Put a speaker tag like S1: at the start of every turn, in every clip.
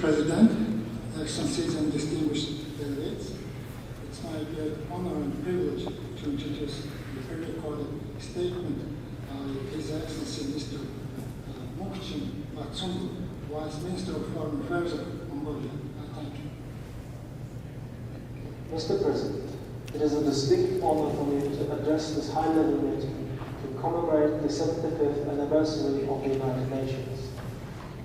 S1: President, Excellencies and distinguished delegates, it's my great honor and privilege to introduce the pre-recorded statement by His Excellency Mr. Mөнхжин Нүб-Ын, Vice Minister of Foreign Affairs of Mongolia. Thank you.
S2: Mr. President, it is a distinct honor for me to address this high-level meeting to commemorate the 75th anniversary of the United Nations.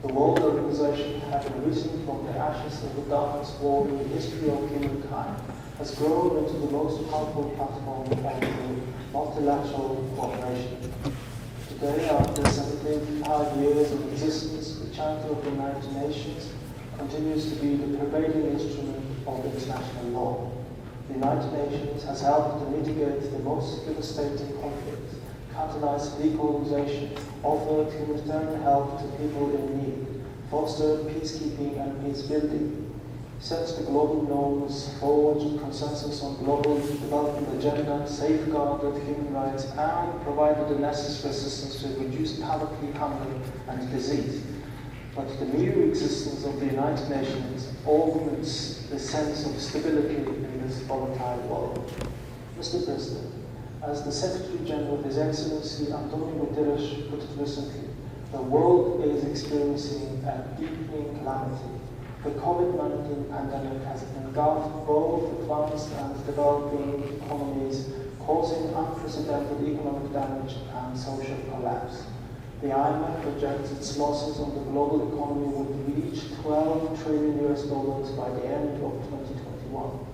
S2: The World Organization, having risen from the ashes of the darkest war in the history of humankind, has grown into the most powerful platform of multilateral cooperation. Today, after 75 years of existence, the Charter of the United Nations continues to be the prevailing instrument of international law. The United Nations has helped to mitigate the most devastating conflicts, catalyze legalization, offered humanitarian help to people in need, fostered peacekeeping and peace building, set the global norms, forged consensus on global development agenda, safeguarded human rights, and provided the necessary assistance to reduce poverty, hunger, and disease. But the mere existence of the United Nations augments the sense of stability in this volatile world. Mr. President, as the Secretary General of His Excellency Antonio Guterres put it recently, the world is experiencing a deepening calamity. The COVID-19 pandemic has engulfed both advanced and developing economies, causing unprecedented economic damage and social collapse. The IMF projects its losses on the global economy would reach $12 trillion by the end of 2021.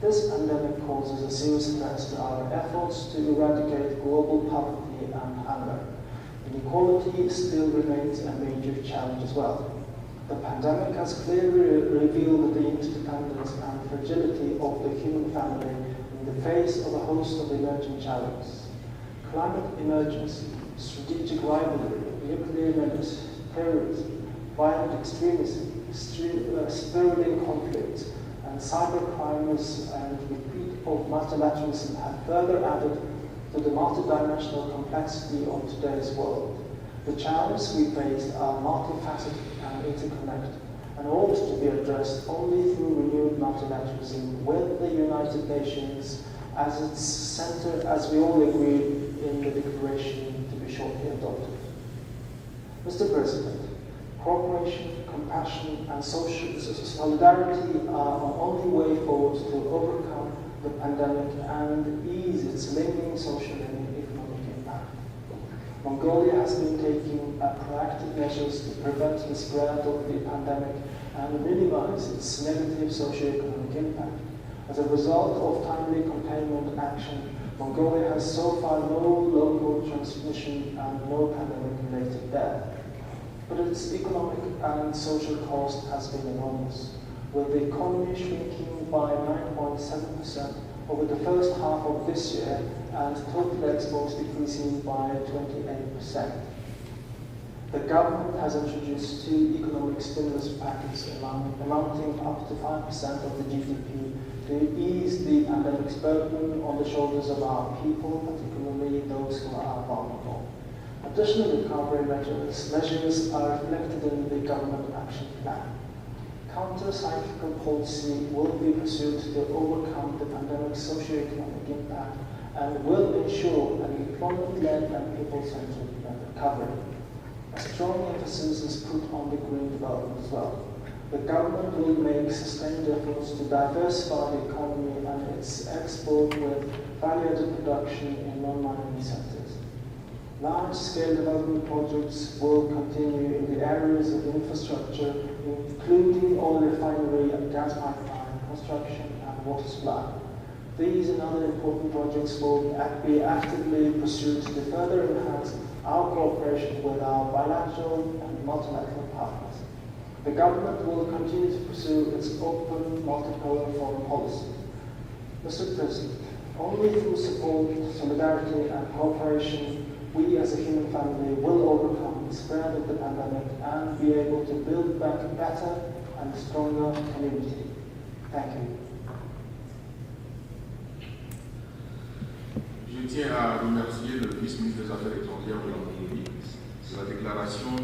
S2: This pandemic poses a serious threat to our efforts to eradicate global poverty and hunger. Inequality still remains a major challenge as well. The pandemic has clearly revealed the interdependence and fragility of the human family in the face of a host of emerging challenges. Climate emergency, strategic rivalry, nuclear menace, terrorism, violent extremism, spiraling conflicts, and cybercrimes and repeat of multilateralism have further added to the multidimensional complexity of today's world. The challenges we face are multifaceted and interconnected, and ought to be addressed only through renewed multilateralism with the United Nations as its center, as we all agree in the declaration to be shortly adopted. Mr. President, cooperation, compassion, and social solidarity are our only way forward to overcome the pandemic and ease its lingering social and economic impact. Mongolia has been taking proactive measures to prevent the spread of the pandemic and minimize its negative socio-economic impact. As a result of timely containment action, Mongolia has so far no local transmission and no pandemic-related death. But its economic and social cost has been enormous, with the economy shrinking by 9.7% over the first half of this year and total exports decreasing by 28%. The government has introduced 2 economic stimulus packages amounting up to 5% of the GDP to ease the pandemic's burden on the shoulders of our people, particularly those who are vulnerable. Additional recovery measures are reflected in the government action plan. Counter-cyclical policy will be pursued to overcome the pandemic's socio-economic impact and will ensure an employment-led and people-centered recovery. A strong emphasis is put on the green development as well. The government will make sustained efforts to diversify the economy and its export with value-added production in non-mining sectors. Large-scale development projects will continue in the areas of infrastructure, including oil refinery and gas pipeline construction and water supply. These and other important projects will be actively pursued to further enhance our cooperation with our bilateral and multilateral partners. The government will continue to pursue its open, multipolar foreign policy. Mr. President, only through support, solidarity, and cooperation, we as a human family will overcome the spread of the pandemic and be able to build back a better and stronger community. Thank you.
S3: Je tiens à remercier le vice-ministre des Affaires étrangères de la Mongolie. C'est la déclaration